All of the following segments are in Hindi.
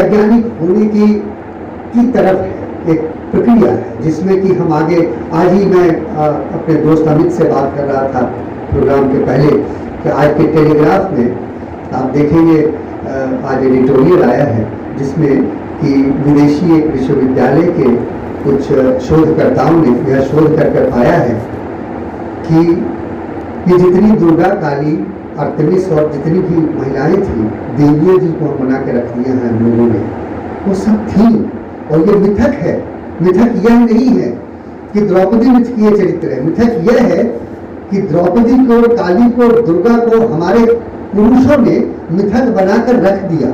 वैज्ञानिक होने की तरफ है, एक प्रक्रिया है जिसमें कि हम आगे, आज ही मैं अपने दोस्त अमित से बात कर रहा था प्रोग्राम के पहले कि आज के टेलीग्राफ में आप देखेंगे आज एडिटोरियल आया है जिसमें कि विदेशी एक विश्वविद्यालय के कुछ शोधकर्ताओं ने यह शोध कर पाया है कि ये जितनी दुर्गा, काली, आर्तेमिस और जितनी भी महिलाएं थी, देवियां जिनको हम बना के रख लिया हैं हम लोगों ने, वो सब थी। और ये मिथक है। मिथक यह नहीं है कि द्रौपदी मिथकीय चरित्र है। मिथक यह है कि द्रौपदी को, काली को, दुर्गा को हमारे पुरुषों ने मिथक बनाकर रख दिया।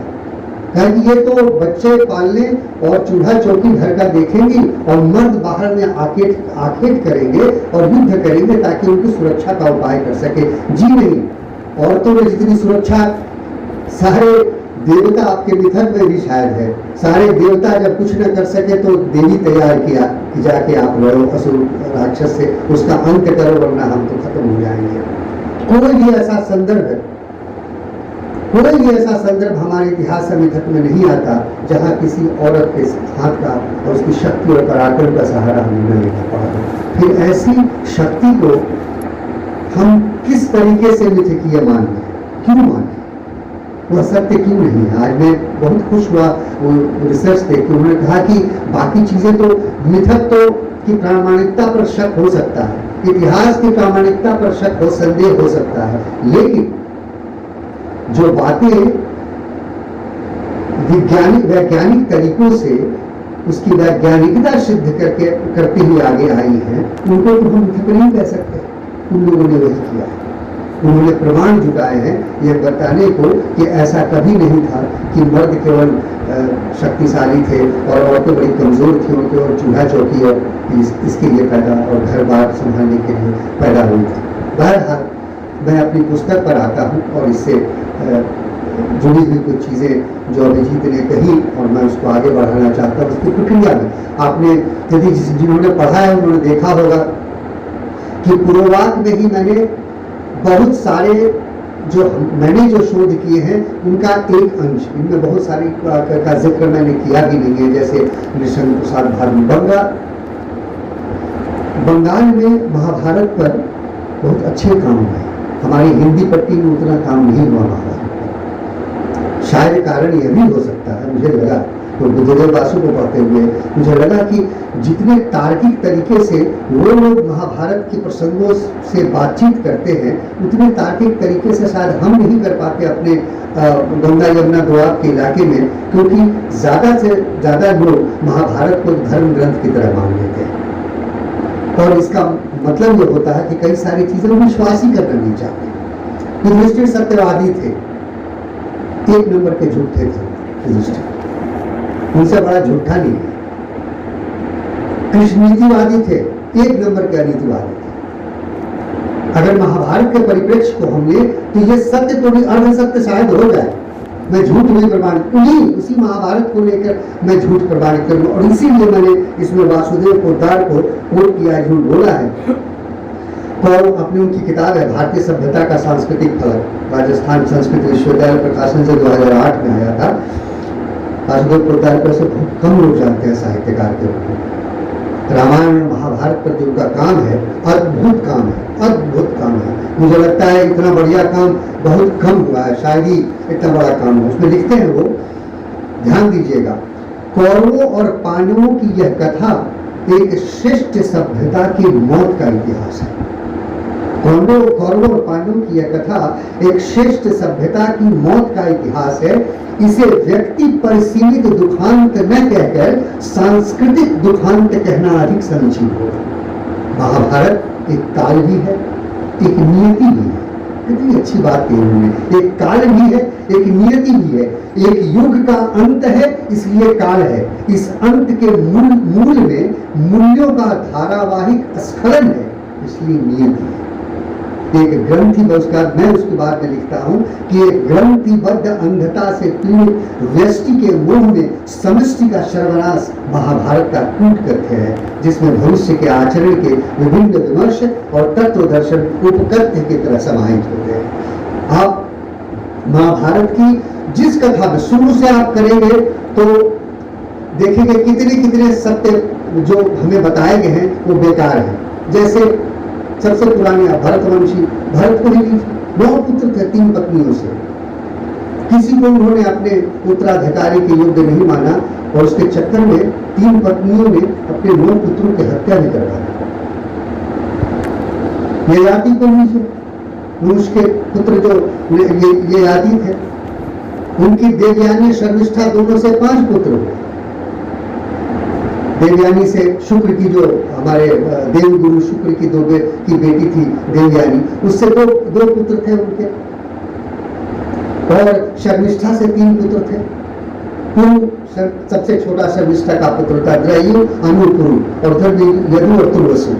कि ये तो बच्चे पालने और चूल्हा चौकी घर का देखेंगी और मर्द बाहर में आखेट करेंगे और युद्ध करेंगे ताकि उनकी सुरक्षा का उपाय कर सके। जी नहीं, औरतों में जितनी सुरक्षा सारे देवता आपके मिथक में भी शायद है। सारे देवता जब कुछ न कर सके तो देवी तैयार किया कि जाके आप लड़ो असुर राक्षस से, उसका अंत करो वरना हम तो खत्म हो जाएंगे। कोई भी ऐसा संदर्भ हमारे इतिहास से मिथक में नहीं आता जहाँ किसी औरत के हाथ का और उसकी शक्ति और पराक्रम का सहारा हमने नहीं ले पाया। फिर ऐसी शक्ति को हम किस तरीके से मिथकीय मान लें, क्यों माने, वह सत्य क्यों नहीं है? आज मैं बहुत खुश हुआ वो रिसर्च देख के, उन्होंने कहा कि बाकी चीजें तो मिथक तो की प्रामाणिकता पर शक हो सकता है, इतिहास की प्रामाणिकता पर शक हो, संदेह हो सकता है, लेकिन जो बातें वैज्ञानिक तरीकों से उसकी वैज्ञानिकता सिद्ध करते हुए आगे आई हैं, उनको तो हम मिथक नहीं कह सकते। उन लोगों ने वही किया है। उन्होंने प्रमाण जुटाए हैं यह बताने को कि ऐसा कभी नहीं था कि मर्द केवल शक्तिशाली थे और औरतें बड़ी कमजोर थी, उनके और चूल्हा चौकी और इसके लिए पैदा और घर बार संभालने के लिए पैदा हुई थी। बहरहाल मैं अपनी पुस्तक पर आता हूँ और इससे जुड़ी हुई कुछ चीज़ें जो अभिजीत ने कही और मैं उसको आगे बढ़ाना चाहता हूँ। उसकी प्रक्रिया में आपने यदि जिन्होंने पढ़ा है उन्होंने देखा होगा कि पूर्ववाद में ही बहुत सारे मैंने जो शोध किए हैं उनका एक अंश, इनमें बहुत सारी का जिक्र मैंने किया भी नहीं है, जैसे नृसिंह प्रसाद भारती बंगाल में महाभारत पर बहुत अच्छे काम हुए। हमारी हिंदी पट्टी में उतना काम नहीं हुआ महाभारत। शायद कारण यह भी हो सकता है, मुझे लगा तो बुद्धदेव बासु को पढ़ते हुए मुझे लगा कि जितने तार्किक तरीके से वो लोग महाभारत के प्रसंगों से बातचीत करते हैं उतने तार्किक तरीके से शायद हम नहीं कर पाते अपने गंगा यमुना दोआब के इलाके में, क्योंकि ज़्यादा से ज़्यादा लोग महाभारत को धर्म ग्रंथ की तरह मान लेते हैं। और इसका मतलब ये होता है कि कई सारी चीज़ें विश्वास ही करना नहीं चाहते। युधिष्ठिर सत्यवादी थे, एक नंबर के झूठे थे युधिष्ठिर, उनसे बड़ा झूठा नहीं है। कृष्ण नीतिवादी थे, एक नंबर के अनीतिवादी थे। अगर महाभारत के परिप्रेक्ष्य को हम ले तो ये सत्य तो भी अर्ध सत्य शायद हो जाए, मैं झूठ नहीं प्रमाणित, उसी महाभारत को लेकर मैं झूठ प्रमाणित करूँ। और इसीलिए मैंने इसमें वासुदेव पोद्दार को कोट किया, झूठ बोला है। तो अपनी उनकी किताब है भारतीय सभ्यता का सांस्कृतिक फलक, राजस्थान संस्कृत विश्वविद्यालय प्रकाशन से 2008 में आया था। वासुदेव पोद्दार को से बहुत कम लोग जानते हैं साहित्यकार के रूप में। रामायण और महाभारत पर जो उनका काम है अद्भुत काम है, अद्भुत काम है। मुझे लगता है इतना बढ़िया काम बहुत कम हुआ है, शायद ही इतना बड़ा काम हो। उसमें लिखते हैं वो, ध्यान दीजिएगा, कौरवों और पांडवों की यह कथा एक श्रेष्ठ सभ्यता की मौत का इतिहास है। कौरवों और पांडवों की यह कथा एक श्रेष्ठ सभ्यता की मौत का इतिहास है। इसे व्यक्ति पर सीमित दुखांत न कहकर सांस्कृतिक दुखांत कहना अधिक समीचीन होगा। महाभारत एक काल भी है, एक नियति भी है। कितनी अच्छी बात की उन्होंने, एक काल भी है, एक नियति भी है, एक युग का अंत है इसलिए काल है। इस अंत के मूल में मूल्यों का धारावाहिक स्खलन है इसलिए नियति है। एक ग्रंथि, मैं उसके बाद में लिखता हूँ कि एक ग्रंथिबद्ध अंधता से पीड़ित व्यष्टि के मोह में समष्टि का सर्वनाश महाभारत का कूट कथ्य है, जिसमें भविष्य के आचरण के विभिन्न विमर्श और तत्व दर्शन उपकथ्य की तरह समाहित होते हैं। आप महाभारत की जिस कथा में शुरू से आप करेंगे तो देखेंगे कितने कितने सत्य जो हमें बताए गए हैं वो बेकार है। जैसे सबसे पुराने भरतवंशी, भरत को ही 9 पुत्र थे 3 पत्नियों से, किसी को उन्होंने अपने उत्तराधिकारी के योग्य नहीं माना और उसके चक्कर में 3 पत्नियों ने अपने 9 पुत्रों की हत्या भी करवा दी। ये जाति को लीजिए, उसके पुत्र जो ये जाति थे, उनकी देवयानी शर्मिष्ठा दोनों से 5 पुत्र हुए। देवयानी से शुक्र की जो हमारे देवगुरु शुक्र की की बेटी थी देवयानी, उससे दो पुत्र थे उनके, और शर्मिष्ठा से 3 पुत्र थे। कुरु सबसे छोटा शर्मिष्ठा का पुत्र था द्रयु, अनुकुरु और उधर यदु और तुर्वसु।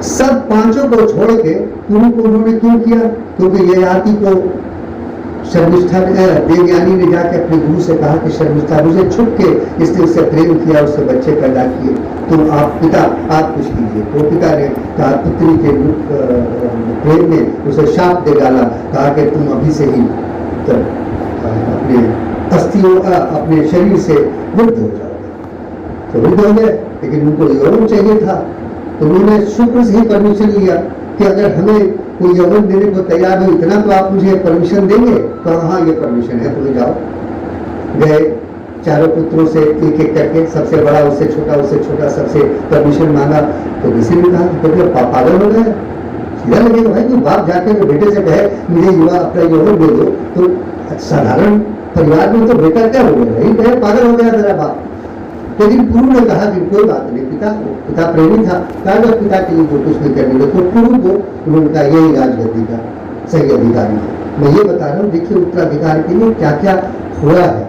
सब 5 को छोड़ के कुरु को उन्होंने क्यों किया? क्योंकि ययाति को शर्मिष्ठा देवयानी ने जाके अपने गुरु से कहा कि शर्मिष्ठा मुझे छुप के इसने उससे प्रेम किया, उससे बच्चे पैदा किए, तो आप पिता आप कुछ कीजिए। तो पिता ने कहा, पुत्री के प्रेम में उसे शाप दे डाला, कहा कि तुम अभी से ही अपने अस्थियों अपने शरीर से वृद्ध हो जाओगे। तो वृद्ध हो गए, लेकिन उनको यौवन चाहिए था, तो उन्होंने शुक्र से ही परमिशन लिया कि अगर हमें कोई यौवन देने को तैयार हो इतना तो आप मुझे परमिशन देंगे? तो हाँ ये परमिशन है, तुम्हें जाओ। गए, चारों पुत्रों से एक एक करके, सबसे बड़ा उससे छोटा सबसे परमिशन मांगा। तो किसी ने कहा तो पागल हो गए, सीधा लगेगा भाई, कोई बाप जाके बेटे से कहे मुझे युवा अपना यौवन दे दो, तो साधारण परिवार में तो बेटा क्या हो गया, नहीं कहे पागल हो गया तेरा बाप। लेकिन गुरु ने कहा कि कोई बात नहीं, पिता प्रेमी था, कहा पिता के लिए जो कुछ भी करने तो गुरु को उन्होंने कहा यही राजगद्दी का सही अधिकारी है। मैं ये बता रहा हूँ, देखिए उत्तराधिकार के लिए क्या क्या हुआ है।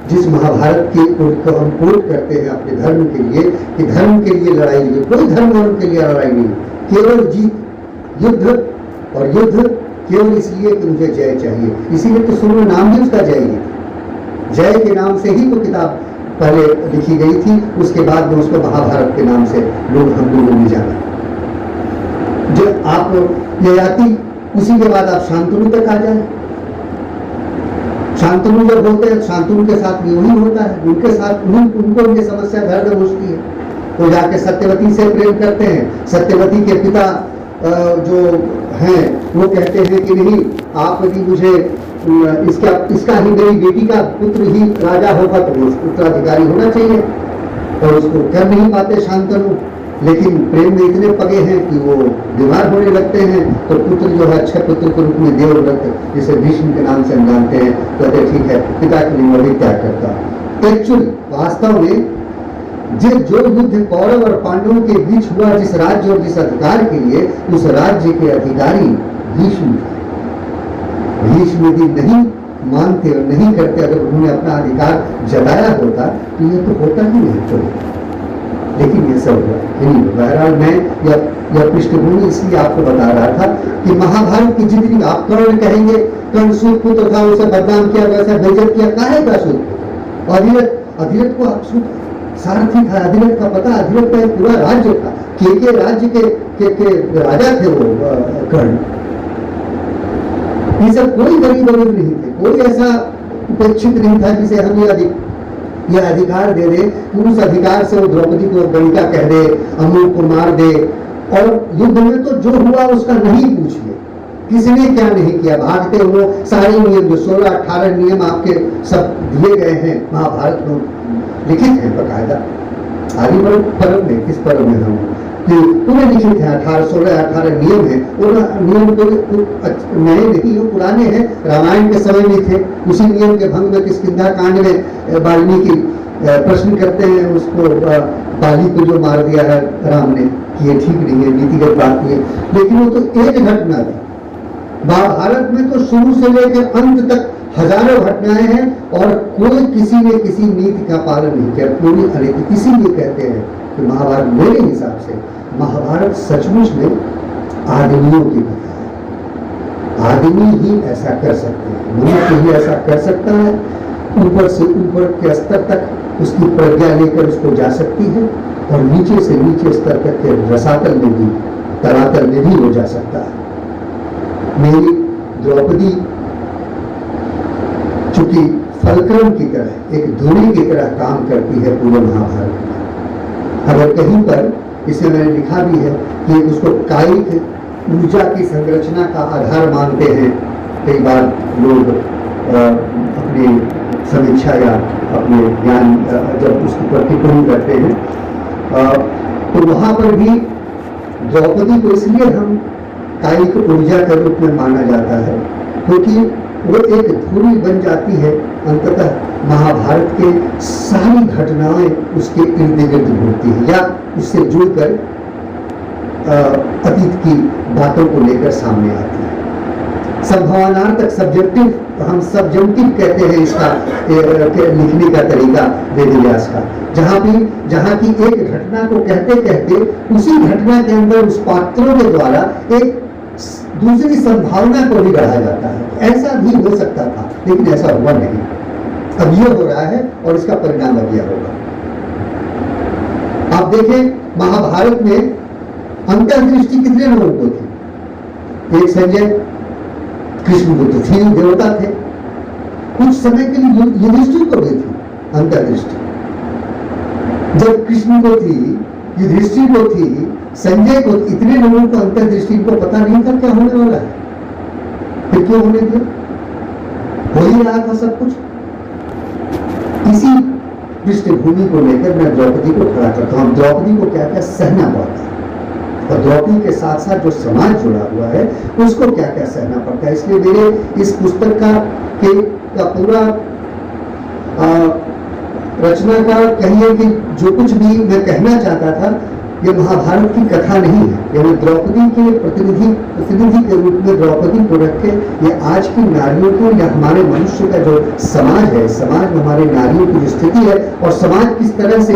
जिस महाभारत के को हम कोट करते हैं अपने धर्म के लिए कि धर्म के लिए लड़ाई नहीं, कोई धर्म के लिए लड़ाई नहीं, केवल जीत, युद्ध, और युद्ध केवल इसलिए कि मुझे जय चाहिए। इसीलिए तो शुरू में नाम भी उसका जय ही था, जय के नाम से ही तो किताब पहले लिखी गई थी, उसके बाद में उसको महाभारत के नाम से लोग हम लोगों ने जाना। जो आप ययाति, उसी के बाद आप शांतनु तक आ जाए। शांतनु जब होते हैं, शांतनु के साथ भी वही होता है, उनके साथ उनको ये समस्या घर में घुसती है। वो जाके सत्यवती से प्रेम करते हैं। सत्यवती के पिता जो हैं वो कहते हैं कि नहीं, आप यदि मुझे इसका ही मेरी बेटी का पुत्र ही राजा होगा तो वो उत्तराधिकारी होना चाहिए, और उसको कर नहीं पाते शांतनु। लेकिन प्रेम में इतने पगे हैं कि वो बीमार होने लगते हैं, तो पुत्र जो है अच्छे पुत्र के रूप में देवव्रत, जिसे भीष्म के नाम से हम जानते हैं, कहते ठीक है पिता के लिए मैं भी त्याग करता। एक्चुअली वास्तव में जो युद्ध कौरव और पांडवों के बीच हुआ, जिस राज्य और जिस अधिकार के लिए, उस राज्य के अधिकारी भीष्म थे। भीष्म यदि नहीं मानते और नहीं करते, अगर उन्होंने अपना अधिकार जताया होता तो ये तो होता ही नहीं तो। लेकिन ये सब हुआ। बहरहाल मैं यह पृष्ठभूमि इसलिए आपको बता रहा था कि महाभारत की जितनी आप कर्ण कहेंगे, कर्ण सूत पुत्र था, उसे बदनाम किया, वैसा बेइज्जत किया, काहे का सूत पुत्र? अधिरथ को आप सूत सारथी था, अधिरथ का पता, अधिरथ का एक पूरा राज्य था, के राज्य के राजा थे वो कर्ण। ये सब कोई गरीब नहीं थे, कोई ऐसा उपेक्षित नहीं था जिसे हम यह अधिकार दे दे कि उस अधिकार से वो द्रौपदी को गणिका कह दे, अमूल को मार दे। और युद्ध में तो जो हुआ उसका नहीं पूछिए, किसने क्या नहीं किया, भागते हुए सारे नियम जो 16-18 नियम आपके सब दिए गए हैं महाभारत में लिखित हैं बकायदा। आगे बढ़ो पर्व में, किस पर्व में हम कि पूरे लिखित हैं, 16-18 नियम है। और नियम तो नए नहीं हो, पुराने हैं, रामायण के समय में थे। उसी नियम के भंग में किष्किंधा कांड में वाल्मीकि प्रश्न करते हैं उसको, बाली को जो मार दिया है राम ने, कि ये ठीक नहीं है, नीतिगत बात नहीं है। लेकिन वो तो एक घटना थी। महाभारत में तो शुरू से लेकर अंत तक हजारों घटनाएं हैं, और कोई किसी ने किसी नीति का पालन नहीं किया, पूरी अनिति। इसीलिए कहते हैं कि महाभारत, मेरे हिसाब से महाभारत सचमुच में आदमियों की कथा है। आदमी ही ऐसा कर सकते हैं, मनुष्य ही ऐसा कर सकता है। ऊपर से ऊपर के स्तर तक उसकी प्रज्ञा लेकर उसको जा सकती है, और नीचे से नीचे स्तर तक के रसातल में भी, तलातल में भी हो जा सकता है। मेरी द्रौपदी चूंकि फलक्रम की तरह, एक धुरी की तरह काम करती है पूरे महाभारत में। अगर कहीं पर, इसे मैंने लिखा भी है कि उसको कायिक ऊर्जा की संरचना का आधार मानते हैं कई बार लोग अपनी समीक्षा या अपने ज्ञान जब उसकी प्रतिपूर्ण करते हैं, तो वहाँ पर भी द्रौपदी को इसलिए हम कायिक ऊर्जा के रूप में माना जाता है क्योंकि वो एक धुरी बन जाती है। अंततः महाभारत के सारी घटनाएं उसके इर्द गिर्द घूमती है या उससे जुड़कर अतीत की बातों को लेकर सामने आती है। संभावनार्थक सब्जेक्टिव, हम सब्जेक्टिव कहते हैं इसका लिखने का तरीका वेदव्यास का, जहाँ की एक घटना को कहते कहते उसी घटना के अंदर उस पात्रों के द्वारा एक दूसरी संभावना को भी गढ़ा जाता है। ऐसा भी हो सकता था लेकिन ऐसा हुआ नहीं। अब ये हो रहा है और इसका परिणाम अब यह होगा। आप देखें महाभारत में अंतर्दृष्टि कितने लोगों को थी? एक संजय, कृष्ण को तो थी, देवता थे। कुछ समय के लिए युधिष्ठिर को भी थी अंतर्दृष्टि। जब कृष्ण को थी, युधिष्ठिर को थी, संजय को, इतने लोगों को अंतर्दृष्टि को पता नहीं था क्या होने वाला है। फिर क्यों होने दिया? हो ही रहा था सब कुछ। इसी पृष्ठभूमि को लेकर मैं द्रौपदी को खड़ा करता हूँ। द्रौपदी को क्या क्या सहना पड़ता है और द्रौपदी के साथ साथ जो समाज जुड़ा हुआ है उसको क्या क्या सहना पड़ता है। इसलिए मेरे इस पुस्तक का पूरा रचना का कहिए कि जो कुछ भी मैं कहना चाहता था, ये महाभारत की कथा नहीं है। ये मैं द्रौपदी के प्रतिनिधि के रूप में द्रौपदी को रख के ये आज की नारियों को या हमारे मनुष्य का जो समाज है, समाज में हमारे नारियों की जो स्थिति है और समाज किस तरह से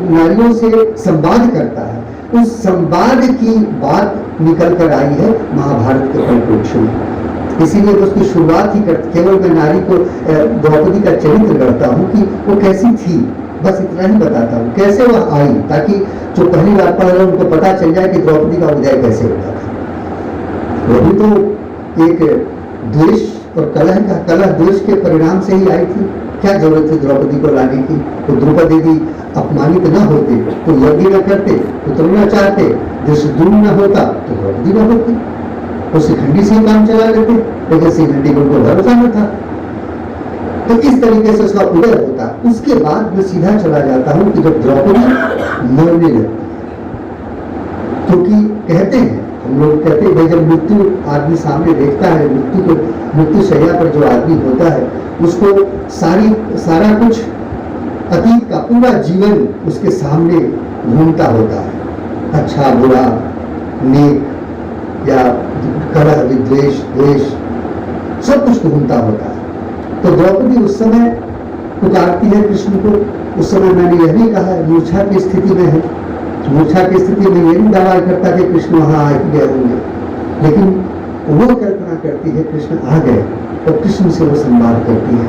नारियों से संवाद करता है, उस संवाद की बात निकल कर आई है महाभारत के परिप्रेक्ष्य में। इसीलिए उसकी शुरुआत ही केवल मैं नारी को द्रौपदी का चरित्र करता हूँ कि वो कैसी थी, बस इतना ही बताता हूँ, कैसे वह आई, ताकि जो पहली बार पढ़ रहे उनको पता चल जाए कि द्रौपदी का उदय कैसे होता था। वो भी तो एक द्वेष और कलह द्वेष के परिणाम से ही आई थी। क्या जरूरत थी द्रौपदी को लाने की? तो द्रौपदी यदि अपमानित न होते तो यज्ञ न करते, पुत्र न चाहते, धृष्टद्युम्न न होता तो द्रौपदी न होती, वो शिखंडी से काम चला लेते, लेकिन शिखंडी को उनको भरोसा न था। तो इस तरीके से उसका उदय होता। उसके बाद मैं सीधा चला जाता हूं कि जब द्रौपदी मरने लगती, क्योंकि कहते हैं, हम लोग कहते हैं भाई जब मृत्यु आदमी सामने देखता है, मृत्यु शैया पर जो आदमी होता है उसको सारा कुछ अतीत का पूरा जीवन उसके सामने घूमता होता है, अच्छा बुरा, नेक या कलह विद्वेष द्वेष, सब कुछ घूमता होता है। तो द्रौपदी उस समय पुकारती है कृष्ण को। उस समय मैंने यह भी कहा मूर्छा की स्थिति में है, मूर्छा की स्थिति में यह भी दावा करता कि कृष्ण वहां आ गए होंगे, लेकिन वो कल्पना करती है कृष्ण आ गए और कृष्ण से वो संवाद करती है।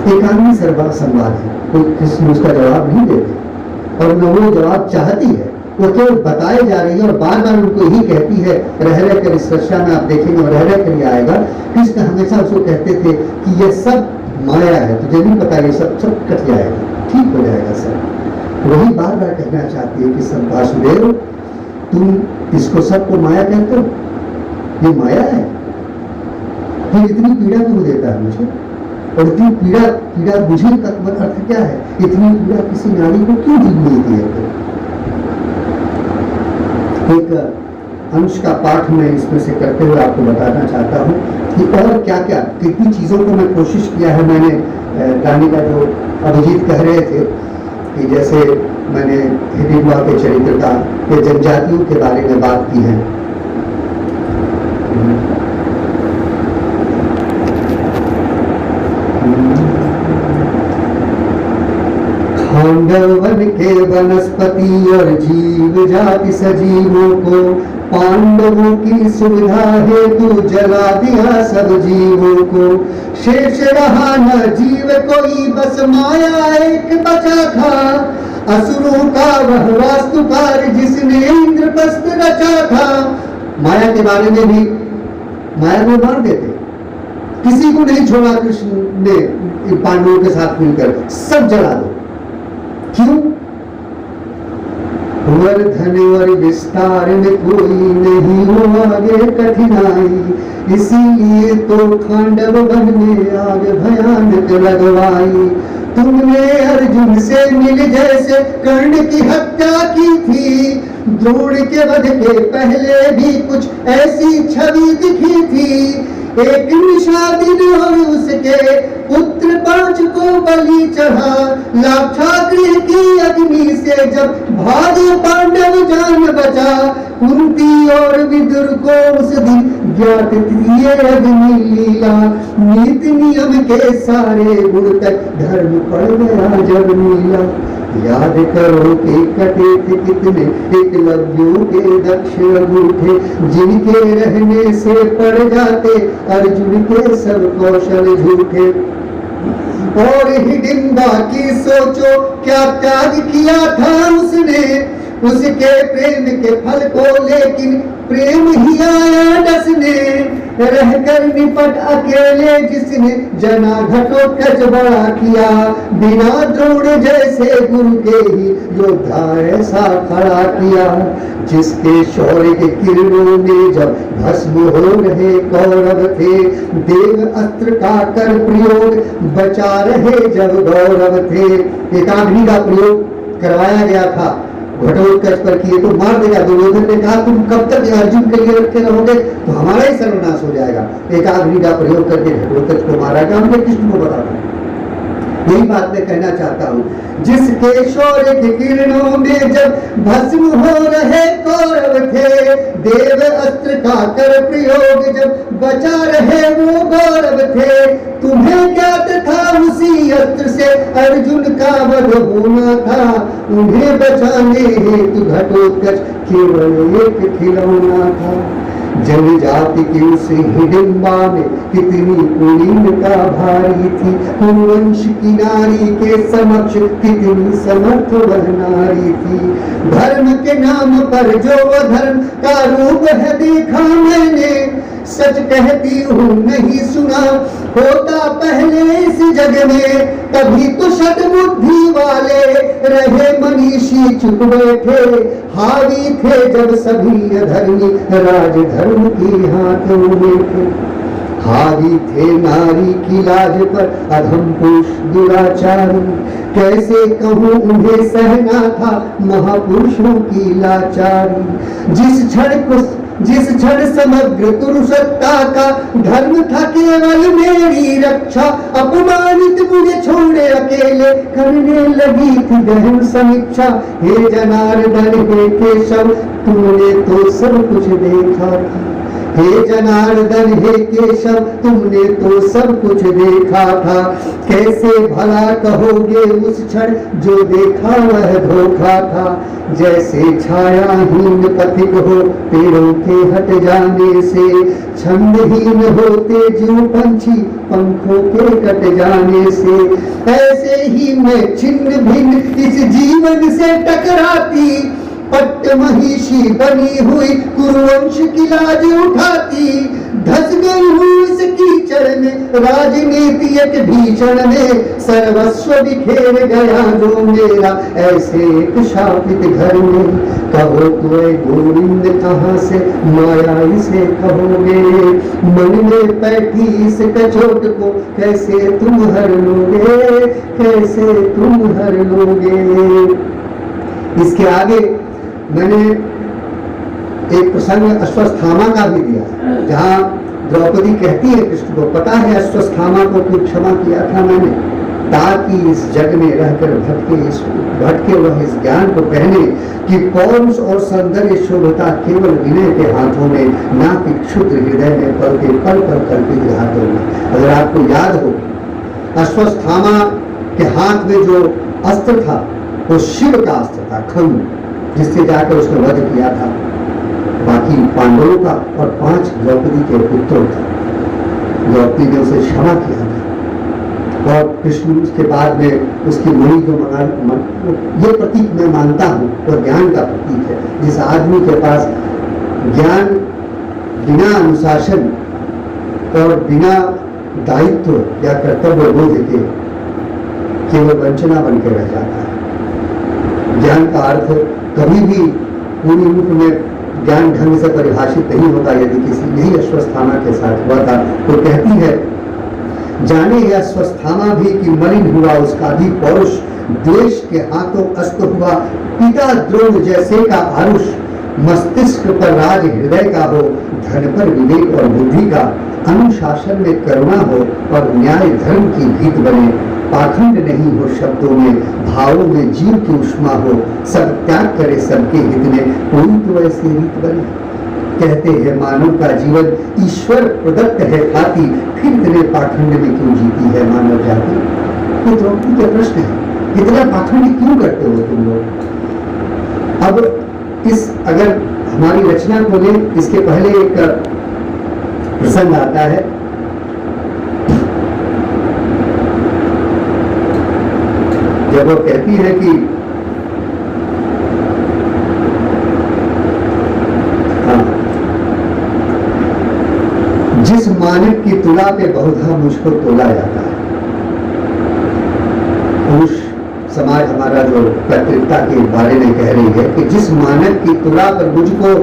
एकांगी संवाद है, कोई कृष्ण उसका जवाब नहीं देते और न वो जवाब चाहती है, वो केवल बताए जा रही है और बार बार उनको यही कहती है। रह कर इस रक्षा में आप देखेंगे और रह कर ये आएगा, कृष्ण हमेशा उसको कहते थे कि ये सब माया है, तुझे नहीं पता, ये सब कट जाएगा, ठीक हो जाएगा सब। वही बार बार कहना चाहती है कि वासुदेव तुम इसको सबको माया कहते हो, ये माया है, फिर इतनी पीड़ा क्यों देता है मुझे, और इतनी पीड़ा मुझे अर्थ क्या है, इतनी पीड़ा किसी नारी को क्यों दी मिलती है। एक अंश का पाठ मैं इसमें से करते हुए आपको बताना चाहता हूँ कि और क्या क्या कितनी चीज़ों को मैं कोशिश किया है मैंने गाने का, जो अभिजीत कह रहे थे कि जैसे मैंने हिडिंबा के चरित्र का या जनजातियों के बारे में बात की है। खांडव वन के वनस्पति और जीव जाति सजीवों को पांडवों की सुविधा हेतु जला दिया सब जीवों को। शेष रहा न जीव कोई, बस माया एक बचा था, असुरों का वह वास्तुकार जिसने इंद्रप्रस्थ रचा था। माया के बारे में भी, माया को मार देते, किसी को नहीं छोड़ा कृष्ण ने पांडवों के साथ मिलकर, सब जला दो। क्यों? वर धन वर विस्तार में कोई नहीं हो आगे कठिनाई, इसीलिए तो खांडव वन में आग भयानक लगवाई। तुमने अर्जुन से मिल जैसे कर्ण की हत्या की थी, द्रोण के वध के पहले भी कुछ ऐसी छवि दिखी थी। एक निषादिन और उसके पुत्र 5 को बलि चढ़ा, लाक्षागृह की अग्नि से जब भागे पांडव जान बचा। कुंती और विदुर को उस दिन ज्ञात थी ये अग्नि लीला, नीति नियम के सारे गुण तक धर्म पड़ गया जब नीला। याद करो कि कटे थे कितने एकलव्यों के दक्ष अंगूठे, जिनके रहने से पड़ जाते अर्जुन के सब कौशल झूठे। और हिडिंबा की सोचो क्या त्याग किया था उसने, उसके प्रेम के फल को लेकिन प्रेम ही आया डसने। रहकर निपट अकेले जिसने जना घटोत्कच बड़ा किया, बिना द्रोण जैसे गुरु के ही योद्धा ऐसा खड़ा किया। जिसके शौर्य के किरणों में जब भस्म हो रहे कौरव थे, देव अस्त्र का कर प्रयोग बचा रहे जब गौरव थे। एकाग्नि का प्रयोग करवाया गया था घटोत्कच पर, किए तो मार देगा। दुर्योधन ने कहा तुम कब तक अर्जुन के लिए रखे रहोगे, तो हमारा ही सर्वनाश हो जाएगा। एकाग्नि का प्रयोग करके घटोत्कच को मारा गया। हमने कृष्ण को बताया, यही बात मैं कहना चाहता हूँ। जिसके शौर्य के किरणों में जब भस्म हो रहे कौरव थे, देव अस्त्र का कर प्रयोग जब बचा रहे वो गौरव थे। तुम्हें ज्ञात था उसी अस्त्र से अर्जुन का वध होना था, उन्हें बचाने हेतु घटोत्कच केवल एक खिलौना था। जनजाति की उस हिडिंबा में कितनी कुलीनता भारी थी, कुरुवंश की नारी के समक्ष कितनी समर्थ वह नारी थी। धर्म के नाम पर जो अधर्म का रूप है देखा मैंने, सच कहती हूँ नहीं सुना होता पहले इस जग में। तभी तो सद्बुद्धि वाले रहे मनीषी चुप बैठे, हावी थे जब सभी अधर्मी राजधर्म की हाथों में थे। हावी थे नारी की लाज पर अधम पुरुष दुराचारी, कैसे कहूँ उन्हें सहना था महापुरुषों की लाचारी। जिस क्षण समग्र पुरुषत्ता का धर्म था केवल मेरी रक्षा, अपमानित मुझे छोड़े अकेले करने लगी थी गहन समीक्षा। हे जनार्दन हे केशव तुमने तो सब कुछ देखा था, हे जनार्दन हे केशव तुमने तो सब कुछ देखा था। कैसे भला कहोगे उस क्षण जो देखा वह धोखा था। जैसे छायाहीन पथिक हो पेड़ों के हट जाने से, छंदहीन होते जीव पंछी पंखों के कट जाने से। ऐसे ही मैं छिन्न भिन्न इस जीवन से टकराती, पट्ट महिषी बनी हुई कुरुवंश की लाज उठाती। धस गई हूँ इस कीचड़ में राजनीति एक भीषण में, सर्वस्व बिखेर गया जो मेरा ऐसे एक शापित घर में। कहो तो गोविंद कहाँ से माया इसे कहोगे, मन में बैठी इस कचोट को कैसे तुम हर लोगे, कैसे तुम हर लोगे। इसके आगे मैंने एक प्रसंग अश्वत्थामा का भी दिया, जहाँ द्रौपदी कहती है कृष्ण को, पता है अश्वत्थामा को क्यों क्षमा किया था मैंने, ताकि इस जग में रहकर भटके वह इस ज्ञान को पहने कि पौरुष और सौंदर्य शोभता केवल विनय के हाथों में, ना कि क्षुद्र हृदय में पलते पल पर कल्पित हाथों में। अगर आपको याद हो, अश्वत्थामा के हाथ में जो अस्त्र था वो शिव का अस्त्र था, खंड, जिससे जाकर उसने वध किया था। बाकी पांडवों का और 5 द्रौपदी के पुत्रों का, द्रौपदी ने उसे क्षमा किया था। और कृष्ण उसके बाद में उसकी मणि जो ये प्रतीक मैं मानता हूँ वो ज्ञान का प्रतीक है। जिस आदमी के पास ज्ञान बिना अनुशासन और बिना दायित्व या कर्तव्य बोध के केवल वंचना बन के रह जाता है। ज्ञान का अर्थ कभी भी पूर्ण रूप में ज्ञान ढंग से परिभाषित नहीं होता। यदि किसी यही अश्वस्थामा के साथ हुआ था, तो कहती है, जाने यह अश्वस्थामा भी कि मलिन हुआ उसका भी पौरुष, द्वेष के हाथों अस्त हुआ पिता द्रोण जैसे का आरुष, मस्तिष्क पर राज हृदय का हो, धन पर विवेक और बुद्धि का, अनुशासन में करुणा हो और न्याय धर्म की भीत बने, पाखंड नहीं हो शब्दों में, भावों में जीव की उष्मा हो, सब त्याग करे सबके हित में, कोई तो ऐसी रीत बने। कहते हैं मानव का जीवन ईश्वर प्रदत्त है खाती, फिर इतने पाखंड में क्यों जीती है मानव जाति? ये द्रौपदी का प्रश्न है, इतना पाखंड क्यों करते हो तुम लोग? अब इस अगर हमारी रचना को ले, इसके पहले एक प्रसंग आता है। जब वो कहती है कि जिस मानक की तुला पे बहुधा मुझको तोला जाता है। पुरुष समाज हमारा जो कर्तृत्वता के बारे में कह रही है कि जिस मानक की तुला पर मुझको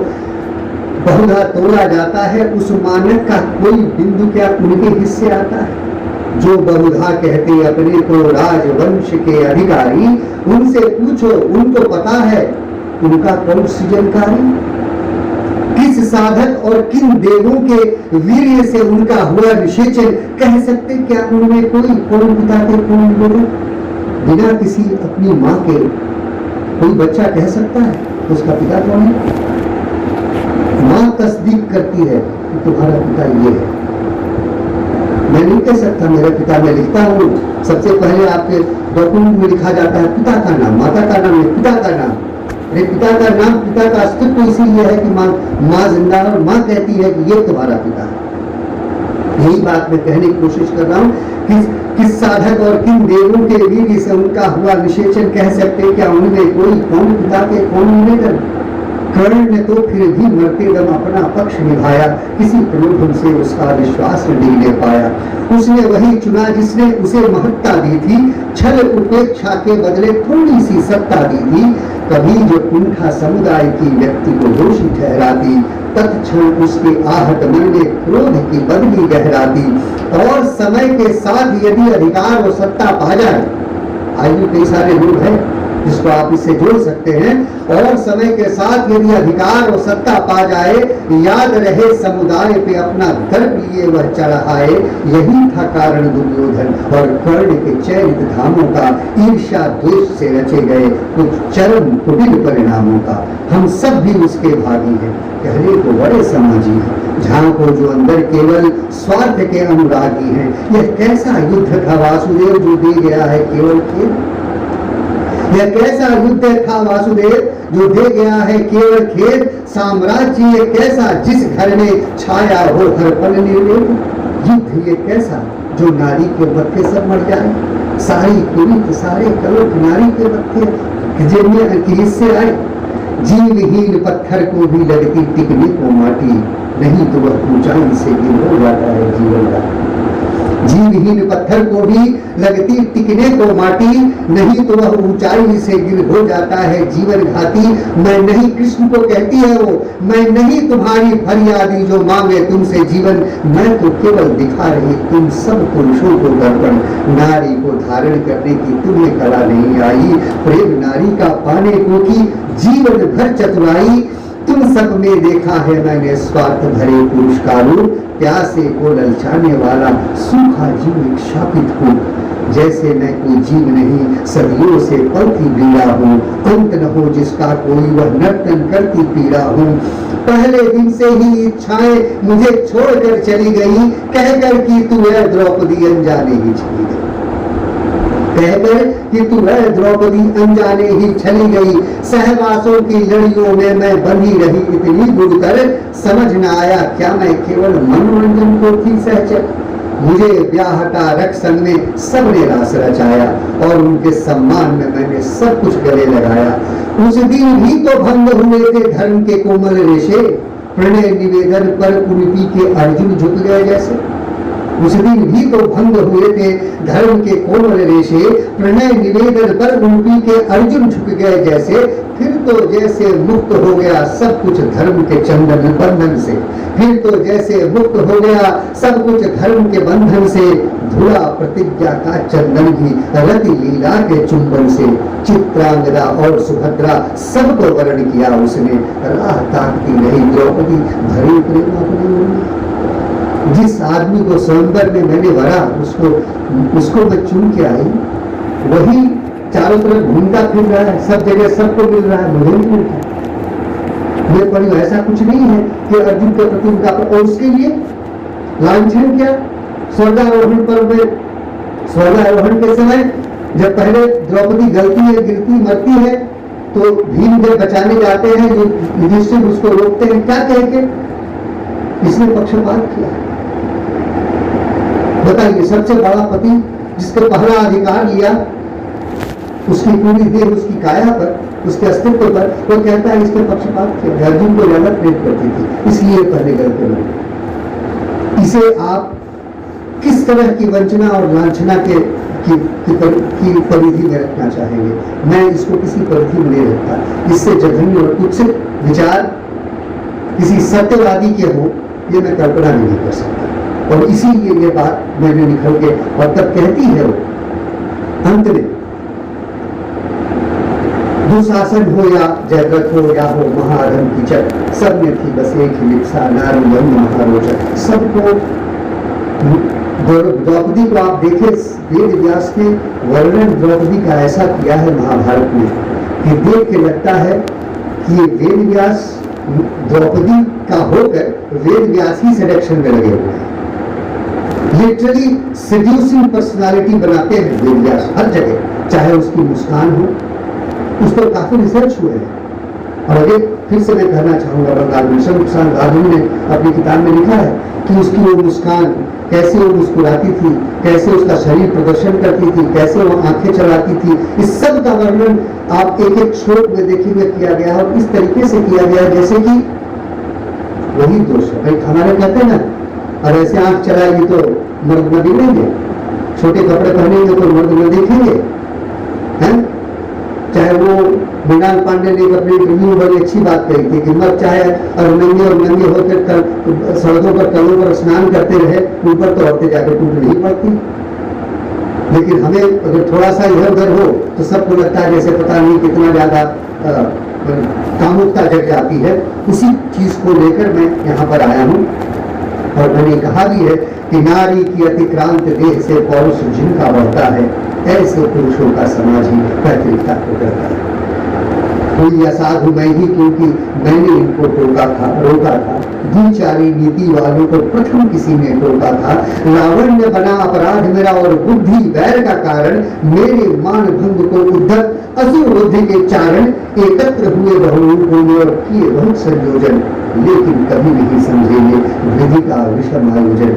बहुधा तोला जाता है, उस मानक का कोई बिंदु क्या उनके हिस्से आता है? जो बहुधा कहते अपने को राजवंश के अधिकारी, उनसे पूछो, उनको पता है उनका कौन सृजनकारी? किस साधक और किन देवों के वीर्य से उनका हुआ निषेचन? कह सकते क्या उनमें कोई कौन पिता थे कौन निवेदक? बिना किसी अपनी माँ के कोई बच्चा कह सकता है उसका पिता कौन है? माँ तस्दीक करती है कि तुम्हारा पिता ये है। मैं नहीं कह सकता मेरा पिता, मैं लिखता हूँ, सबसे पहले आपके डॉक्यूमेंट में लिखा जाता है पिता का नाम, माता का नाम, पिता का नाम। अरे पिता का नाम, पिता का अस्तित्व इसीलिए है कि माँ जिंदा है और माँ कहती है कि ये तुम्हारा पिता है। यही बात मैं कहने की कोशिश कर रहा हूँ कि किस साधक और किन देवों के वीर्य से उनका हुआ निषेचन कह सकते क्या उनमें कोई कौन पिता के कौन निवेदन? कर्ण ने तो फिर भी मरते दम अपना पक्ष निभाया, किसी प्रलोभन से उसका विश्वास नहीं पाया। उसने वही चुना जिसने उसे महत्ता दी थी, छल उपेक्षा के बदले थोड़ी सी सत्ता दी थी। कभी जो कुंठा समुदाय की व्यक्ति को दोषी ठहराती, तत्क्षण उसके आहट मन में क्रोध की बदली गहराती। और समय के साथ यदि अधिकार और सत्ता पा जाए, आयु कई सारे लोग हैं जिसको आप इससे जोड़ सकते हैं, और समय के साथ यदि अधिकार और सत्ता पा जाए, याद रहे समुदाय पे अपना गर्व लिए वह चढ़ाए। यही था कारण दुर्योधन और कर्ण के चयनित धामों का, ईर्ष्या द्वेष से रचे गए कुछ चरम कुटिल परिणामों का। हम सब भी उसके भागी हैं, कहने को बड़े समाजी हैं, जहाँ को जो अंदर केवल स्वार्थ के अनुरागी हैं। यह कैसा युद्ध था वासुदेव जो दे गया है केवल खेल? यह कैसा युद्ध था वासुदेव जो दे गया है केवल खेद? साम्राज्य ये कैसा जिस घर में छाया हो हर पल निर्वेद? युद्ध ये कैसा जो नारी के मत्थे सब मर जाए? सारी पीड़ित सारे करोड़ नारी के मत्थे जिनमें हिस्से आए। जीवहीन पत्थर को भी लगती टिकने को माटी, नहीं तो वह ऊंचाई से गिर हो जाता है जीवन का। जीवहीन पत्थर को भी लगती टिकने को माटी, नहीं तो वह ऊंचाई से गिर हो जाता है जीवन घाती। मैं नहीं, कृष्ण को कहती है वो, मैं नहीं तुम्हारी फरियादी जो मांगे तुमसे जीवन, मैं तो केवल दिखा रही तुम सब पुरुषों को दर्पण। नारी को धारण करने की तुम्हें कला नहीं आई, प्रेम नारी का पाने को की जीवन भर चतुराई। तुम सब में देखा है मैंने स्वार्थ भरे पुरुष का रूप, प्यासे को ललचाने वाला सूखा जीव एक शापित हूँ। जैसे मैं कोई जीव नहीं, सदियों से पलती बीड़ा हूँ, अंत न हो जिसका कोई वह नर्तन करती पीड़ा हूँ। पहले दिन से ही इच्छाएं मुझे छोड़कर चली गई, कहकर कि तू है द्रौपदी अनजाने ही चली गई। कहकर कि तू है द्रौपदी अनजाने ही चली गई। सहवासों की लड़ियों में मैं बंधी रही इतनी बुड़कर, समझ न आया क्या मैं केवल मनोरंजन को थी सहचर। मुझे ब्याहटा रक्षण में सबने रास रचाया, और उनके सम्मान में मैंने सब कुछ गले लगाया। उस दिन भी तो भंग हुए थे धर्म के कोमल रेशे, प्रणय निवेदन पर कुरूपी के अर्जुन झुक गए जैसे। उस दिन भी तो भंग हुए थे धर्म के कोमल रेशे, प्रणय निवेदन पर रूपी के अर्जुन झुक गए जैसे। फिर तो जैसे मुक्त हो गया सब कुछ धर्म के चंदन बंधन से, फिर तो जैसे मुक्त हो गया सब कुछ धर्म के बंधन से। धुला प्रतिज्ञा का चंदन भी रति लीला के चुंबन से। चित्रांगदा और सुभद्रा सबको वर्ण किया उसने, राह ताकती नहीं द्रौपदी भरी प्रेम अपने मन में। जिस आदमी को स्वयंवर में मैंने वरा उसको मैं चुन के आई, वही चारों तरफ घूमता फिर रहा है, सब जगह सबको मिल रहा है, मुझे नहीं मिलता। ये पढ़ी ऐसा कुछ नहीं है कि अर्जुन के प्रति उनका, और उसके लिए लांछन क्या, स्वर्गारोहण पर्व में, स्वर्गारोहण के समय जब पहले द्रौपदी गलती है, गिरती मरती है, तो भीम जब बचाने जाते हैं, जो युधिष्ठिर उसको रोकते हैं, क्या कह के, इसने पक्षपात किया। बताइए, सबसे बड़ा पति जिसका पहला अधिकार लिया, उसकी पूरी देह उसकी काया पर, उसके अस्तित्व पर, वो कहता है इसके पक्षपात किया। अर्जुन को ज्यादा प्रेम करती थी, इसलिए पहले गलती हुई। इसे आप किस तरह की वंचना और लांछना की परिधि में रखना चाहेंगे? मैं इसको किसी परिधि में नहीं रखता। इससे जघन्य और कुत्सित विचार किसी सत्यवादी के हो, ये मैं कल्पना भी नहीं कर सकता। और इसीलिए ये बात मैंने निकल के, और तब कहती है वो अंत में, दुशासन हो या जयद्रथ हो या हो महाधन की चक, सब में थी बस एक ही लिप्सा, नारी यम महारोचक। सबको, द्रौपदी को आप देखें, वेद व्यास ने वर्णन द्रौपदी का ऐसा किया है महाभारत में कि देख के लगता है कि ये वेद व्यास द्रौपदी का होकर वेद व्यास ही सिलेक्शन में लगे हुए हैं। लिटरली सेड्यूसिंग पर्सनालिटी बनाते हैं वेद व्यास हर जगह, चाहे उसकी मुस्कान हो, उस पर काफी रिसर्च हुए हैं। और अगर फिर से मैं कहना चाहूंगा, बंगाल भूषण प्रसाद गांधी ने अपनी किताब में लिखा है कि उसकी वो मुस्कान, कैसे वो मुस्कुराती थी, कैसे उसका शरीर प्रदर्शन करती थी, कैसे वो आंखें चलाती थी, इस सब का वर्णन आप एक एक श्लोक में देखिए किया गया है। और इस तरीके से किया गया है जैसे कि वही दोष है। भाई हमारे कहते हैं ना, और ऐसे आंख चलाएगी तो मर्द न बिगड़ेंगे, छोटे कपड़े पहनेंगे तो मर्द न देखेंगे, हैं? चाहे वो मृणाल पांडे ने अपने इंटरव्यू में बड़ी अच्छी बात कही थी कि मर्द चाहे और नंगे होकर सड़कों पर कलों पर स्नान करते रहे, ऊपर तो औरतें जाकर टूट नहीं पड़ती। लेकिन हमें अगर थोड़ा सा इधर उधर हो तो सबको लगता है जैसे पता नहीं कितना ज्यादा कामुकता जग जाती है। उसी चीज को लेकर मैं यहाँ पर आया हूँ। और मैंने कहा भी है कि नारी की अतिक्रांत देह से पौरुष जिनका बढ़ता है, ऐसे पुरुषों का समाज ही पैतृकता को करता है। कोई असाधु मैं ही, क्योंकि मैंने इनको रोका था। द्विचारी नीति वालों को प्रथम किसी ने टोका था। लावण्य बना अपराध मेरा और बुद्धि वैर का कारण, मेरे मान भंग को उद्धत असुर बुद्धि के चारण। एकत्र हुए बहुरूपों में और किए बहुत संयोजन, लेकिन कभी नहीं समझेंगे विधि का विषम आयोजन।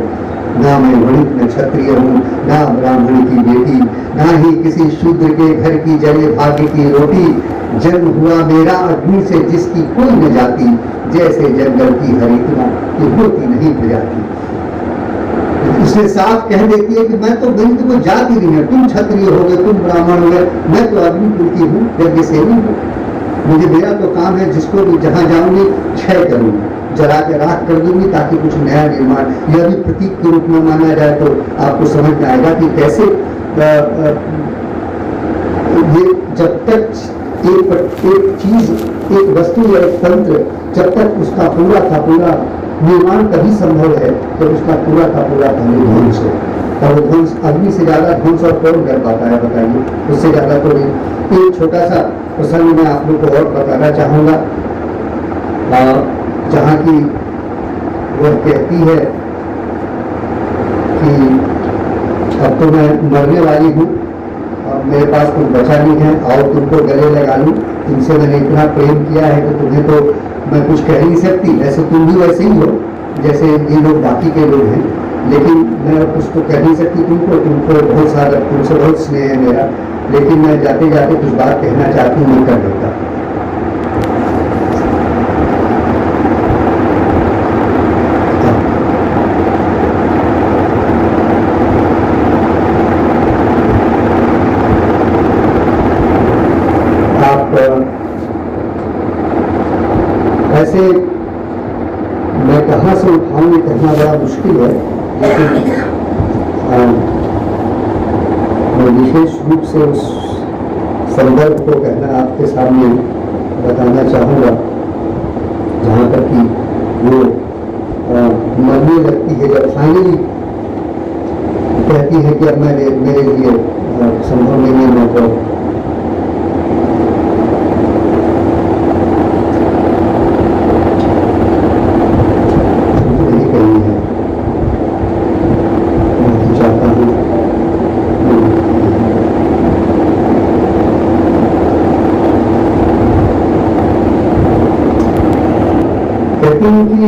ना मैं वणिक न क्षत्रिय हूँ, ना ब्राह्मण की बेटी, ना ही किसी शूद्र के घर की जले भाग्य की रोटी। जन्म हुआ मेरा अग्नि से जिसकी कोई न जाती, जैसे जंगल की हरितों की होती नहीं प्रजाति। उसने साफ कह देती है कि मैं तो मेरी तो कोई जाति नहीं है, तुम क्षत्रिय हो गए, तुम ब्राह्मण हो गए, मैं तो अग्निकुल की हूँ, यज्ञ सेवी हूँ। मुझे मेरा तो काम है, जिसको भी जहाँ जाऊंगी क्षय करूंगी, जला के राख कर दूंगी ताकि कुछ नया निर्माण। यह भी प्रतीक के रूप में माना जाए तो आपको समझ में आएगा कि कैसे ये जब तक एक चीज, एक वस्तु या एक तंत्र जब तक उसका पूरा का पूरा निर्माण तभी संभव है तो उसका पूरा का पूरा पहले ध्वंस हो। और वो ध्वंस, अग्नि से ज्यादा ध्वंस और कौन कर पाता है बताइए? उससे ज्यादा तो नहीं। एक छोटा सा प्रसंग मैं आप लोग को और बताना चाहूंगा, जहाँ की वह कहती है कि अब तो मैं मरने वाली हूँ, अब मेरे पास कुछ बचा नहीं है, और तुमको गले लगा लूँ, तुमसे मैंने इतना प्रेम किया है कि तुम्हें तो मैं कुछ कह नहीं सकती। ऐसे तुम भी वैसे ही हो जैसे ये लोग बाकी के लोग हैं, लेकिन मैं कुछ तो कह नहीं सकती तुमको बहुत सारा, तुमसे बहुत स्नेह है मेरा, लेकिन मैं जाते जाते कुछ बात कहना चाहती हूँ, मैं कर देता। मैं कहाँ से उठाऊँ ये कहना बड़ा मुश्किल है, लेकिन मैं विशेष रूप से उस संदर्भ को कहना आपके सामने बताना चाहूँगा जहाँ पर कि वो मरने लगती है, जब फाइनली कहती है कि अब मेरे लिए संभव नहीं है, मैं तो नहीं कहनी है, मैं चाहता हूँ कहती हूँ कि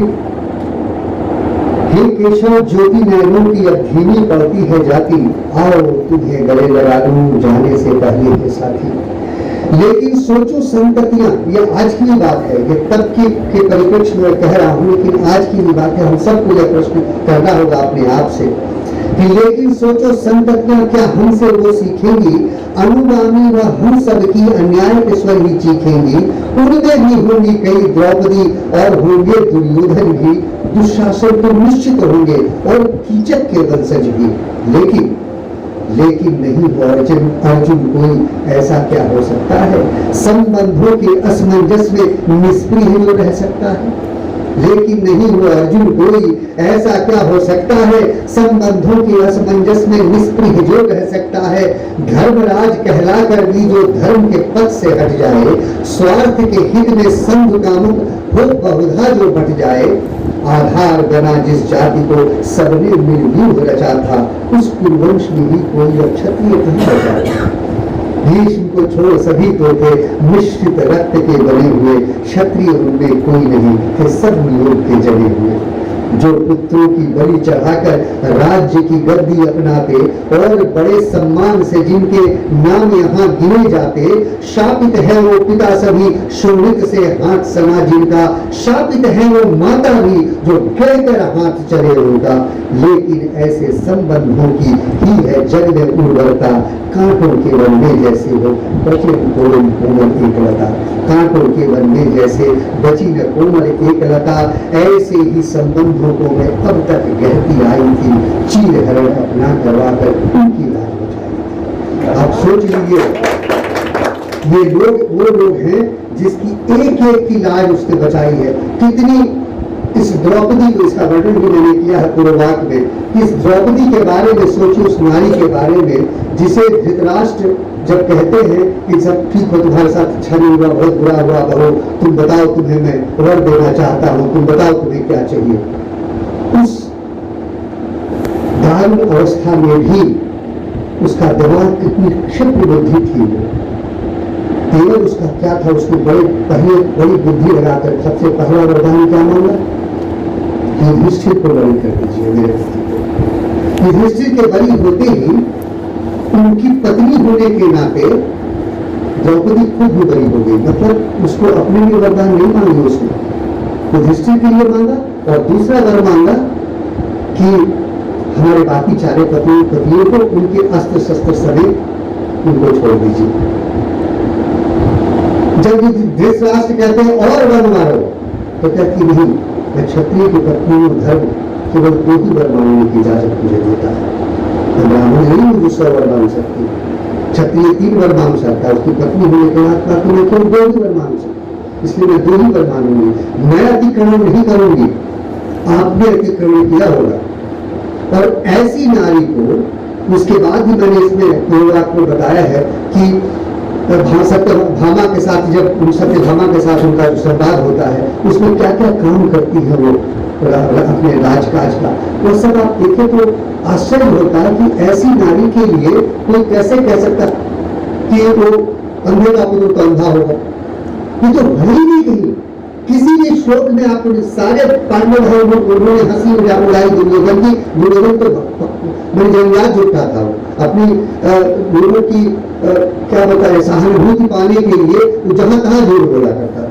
हे केशव ज्योति नैनों की अब धीमी पड़ती है जाती, आओ तुम्हें गले लगा दूं जाने से पहले के साथी। लेकिन सोचो संततियां, ये आज की बात है, ये तब के परिप्रेक्ष्य में कह रहा हूं, लेकिन आज की भी बात है, हम सबको यह प्रश्न करना होगा अपने आप से कि लेकिन सोचो संततियां क्या हमसे वो सीखेंगी, अनुगामी व हम सब की अन्याय के स्वर ही चीखेंगी। उनमें भी होंगी कई द्रौपदी और होंगे दुर्योधन भी, दुशासन तो निश्चित होंगे और कीचक के वंशज भी। लेकिन नहीं हो अर्जुन कोई ऐसा क्या हो सकता है, संबंधों के असमंजस में निष्क्रिय जो रह सकता है। लेकिन नहीं हो अर्जुन कोई ऐसा क्या हो सकता है, संबंधों के असमंजस में निष्क्रिय जो रह सकता है। धर्मराज कहलाकर भी जो धर्म के पथ से हट जाए, स्वार्थ के हित में संघ कामुक हो बहुधा जो बट जाए। आधार बना जिस जाति को सबने मिलजुल रचा था, उस कुलवंश में ही कोई क्षत्रिय कहाँ बचा। भीष्म को छोड़ सभी तो थे मिश्रित रक्त के बने हुए, क्षत्रिय उनमें कोई नहीं थे सब योग के जने हुए। जो पुत्रों की बलि चढ़ाकर राज्य की गद्दी अपनाते और बड़े सम्मान से जिनके नाम यहाँ गिने जाते, शापित है वो पिता सभी शोभित से हाथ सना जिनका, शापित है वो माता भी जो कहकर हाथ चले उनका। लेकिन ऐसे संबंधों की ही है जग में उर्वरता, कांटों के बनने जैसे हो बचे कोमल कोमल एकलता, कांटों के बनने जैसे बची न कोमल एकलता। ऐसे ही संबंधों को मैं अब तक गहती आई थी, चीर हरण अपना करवाकर उनकी लाज बचाई थी। आप सोच लीजिए, ये लोग वो लोग हैं जिसकी एक एक की लाज उसने बचाई है। कितनी इस द्रौपदी को, इसका वर्णन भी मैंने किया है पूर्ववाक में, इस द्रौपदी के बारे में सोचिए, उस नारी के बारे में जिसे धृतराष्ट्र जब कहते हैं कि सब ठीक हो, तुम्हारे साथ अच्छा नहीं हुआ, बहुत बुरा हुआ, बहू तुम बताओ, तुम्हें मैं वर देना चाहता हूँ, तुम बताओ तुम्हें क्या चाहिए। उस दारुण अवस्था में भी उसका दिमाग कितनी क्षिप्र बुद्धि थी। केवल उसका क्या था, उसको बड़ी बुद्धि लगाकर सबसे पहला वरदान क्या मांगा, युधिष्ठिर को बलि कर दीजिए मेरे पति को। युधिष्ठिर के बलि होते ही उनकी पत्नी होने के नाते द्रौपदी खुद भी बलि हो गई। मतलब उसको अपने लिए वरदान नहीं मांगे, उसने युधिष्ठिर के लिए मांगा और दूसरा वर मांगा कि हमारे बाकी चारे पतियों को उनके अस्त्र शस्त्र समेत उनको छोड़ दीजिए। जब धृतराष्ट्र कहते हैं और वर मारो, तो कहती नहीं, मैं क्षत्रिय की पत्नी और धर्म केवल 2 ही वर मांगने की इजाजत मुझे देता है। तो ब्राह्मण नहीं मुझे 100 वर मांग सकती, क्षत्रिय 3 वर मांग सकता है, उसकी पत्नी होने के नाते मैं केवल 2 ही वर मांग सकती, इसलिए मैं 2 ही वर मांगूंगी। मैं अतिक्रमण नहीं करूंगी, आपने अतिक्रमण किया होगा। और ऐसी नारी को, उसके बाद भी मैंने इसमें पूर्ववाक में बताया है कि भामा के साथ, जब सत्यभामा के साथ उनका जो संवाद होता है, उसमें क्या क्या काम करती है वो अपने राजकाज का, वो सब आप देखें तो आश्चर्य होता है कि ऐसी नारी के लिए कोई कैसे कह सकता कि वो अंधे का पुत्र तो अंधा होगा। ये तो भले ही नहीं कही किसी भी श्लोक में आप सारे पांडव हैं उन्होंने हंसी उड़ाई दुर्योधन की। दुर्योधन तो बड़ी जंगलात जुटता था, अपनी लोगों की क्या बताए सहानुभूति पाने के लिए जहां तहां जोर बोला करता था।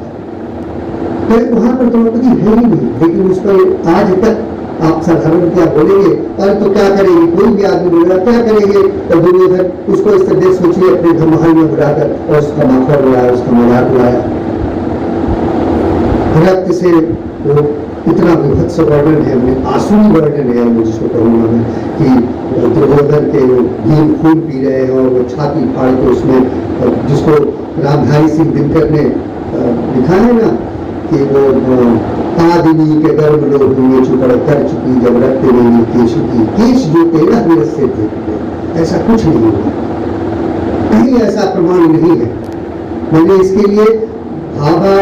तो वहां पर द्रौपदी है ही नहीं, लेकिन उस पर आज तक आप साधारण क्या बोलेंगे, और तो क्या करेंगे, कोई भी आदमी बोलेगा क्या करेंगे, और दुर्योधन उसको इस तरह सोचिए अपने घर महल में बुलाकर और उसका माथा उड़ाया, उसका मजाक उड़ाया, रक्त से वो इतना विभत्स वर्णन है, आसुरी वर्णन है, मैं जिसको कहूँगा मैं, कि दुर्योधन के भीम खून पी रहे हैं और वो छाती फाड़ के उसमें, जिसको रामधारी सिंह दिनकर ने लिखा है ना कि वो आदिनी के गर्भ लोग हुए चुपड़ कर चुकी जब रक्त मेरी केश की, केश जो तेरा विरस से थे, ऐसा कुछ नहीं हुआ, कहीं ऐसा प्रमाण नहीं है। मैंने इसके लिए Bhabha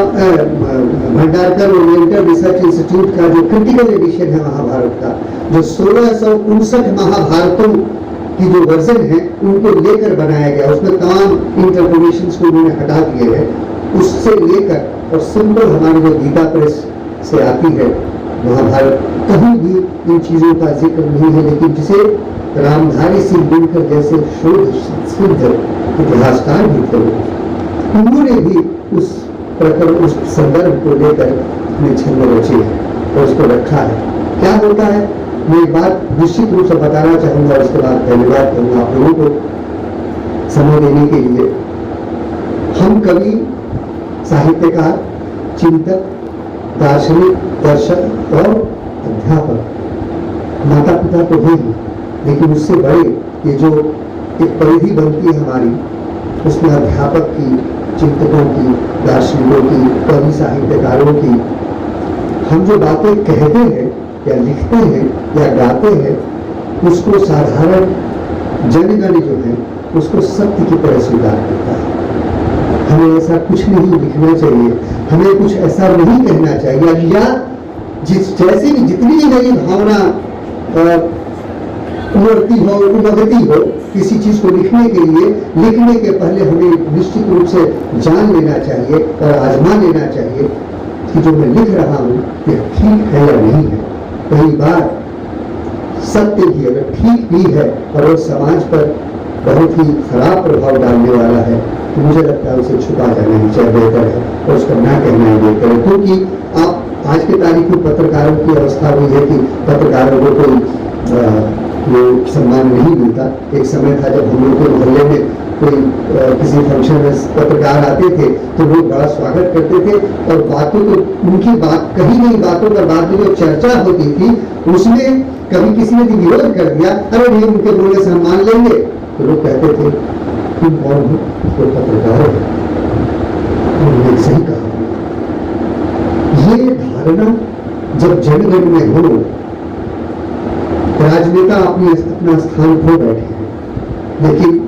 Bhandarkar oriental research institute का जो क्रिटिकल एडिशन है महाभारत का, जो 1659 महाभारतों की जो वर्जन है उनको लेकर बनाया गया, उसमें तमाम इंटरप्रिटेशंस को उन्होंने हटा दिए हैं, उससे लेकर और सिंपल हमारी जो गीता प्रेस से आती है महाभारत, कहीं भी इन चीजों का जिक्र नहीं है। लेकिन जिसे रामधारी सिंह दिनकर जैसे शोध सिद्ध इतिहासकार भी थे, उन्होंने भी उस प्रकरण, उस संदर्भ को लेकर अपने छंद रचे और उसको रखा है। क्या होता है, मैं एक बात निश्चित रूप से बताना चाहूंगा, उसके बाद धन्यवाद करूंगा आप लोगों को समय देने के लिए। हम कवि, साहित्यकार, चिंतक, दार्शनिक, दर्शक और अध्यापक, माता पिता तो हैं ही, लेकिन उससे बड़े ये जो एक परिधि बनती है हमारी, उसमें अध्यापक की, चिंतकों की, दार्शनिकों की, कवि साहित्यकारों की, हम जो बातें कहते हैं या लिखते हैं या गाते हैं, उसको साधारण जनगण जो है उसको सत्य की तरह स्वीकार करता है। हमें ऐसा कुछ नहीं लिखना चाहिए, हमें कुछ ऐसा नहीं कहना चाहिए, या जैसे भी जितनी भी नई भावना उमड़ती हो, उमगती हो किसी चीज को लिखने के लिए, लिखने के पहले हमें निश्चित रूप से जान लेना चाहिए और आजमा लेना चाहिए कि जो मैं लिख रहा हूँ ये ठीक है या नहीं है। कई बार सत्य भी अगर ठीक भी है और वो समाज पर बहुत ही खराब प्रभाव डालने वाला है, तो मुझे लगता है उसे छुपा जाना ही चाहिए, बेहतर है, और उसको ना कहना ही बेहतर है। क्योंकि आप आज के तारीख में पत्रकारों की अवस्था हुई है कि पत्रकारों को कोई वो सम्मान नहीं मिलता। एक समय था जब हम लोग के मोहल्ले में कोई किसी फंक्शन में पत्रकार आते थे तो लोग बड़ा स्वागत करते थे, और बातों को, उनकी बात कही गई बातों पर बाद में जो चर्चा होती थी उसमें कभी किसी ने विरोध कर दिया, अरे नहीं उनके बोलने से हम मान लेंगे, तो लोग कहते थे तुम कौन हो, तो पत्रकार हो। उन्होंने सही कहा। ये धारणा जब जनगण में हो, राजनेता अपना स्थान खो बैठे हैं, लेकिन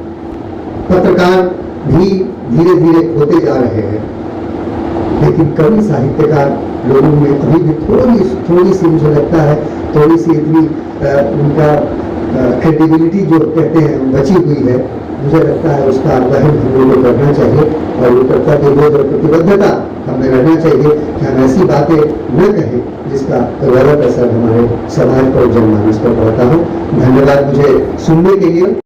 पत्रकार भी धीरे धीरे खोते जा रहे हैं, लेकिन कवि साहित्यकार लोगों में अभी भी थोड़ी सी मुझे लगता है, थोड़ी सी इतनी उनका क्रेडिबिलिटी जो कहते हैं बची हुई है। मुझे लगता है उसका वहन हम लोगों को करना चाहिए, और वो कर्तव्यबोध और प्रतिबद्धता हमें रहना चाहिए कि हम ऐसी बातें न कहें जिसका गलत असर हमारे समाज पर, जनमानस पर पड़ता हो। धन्यवाद मुझे सुनने के लिए।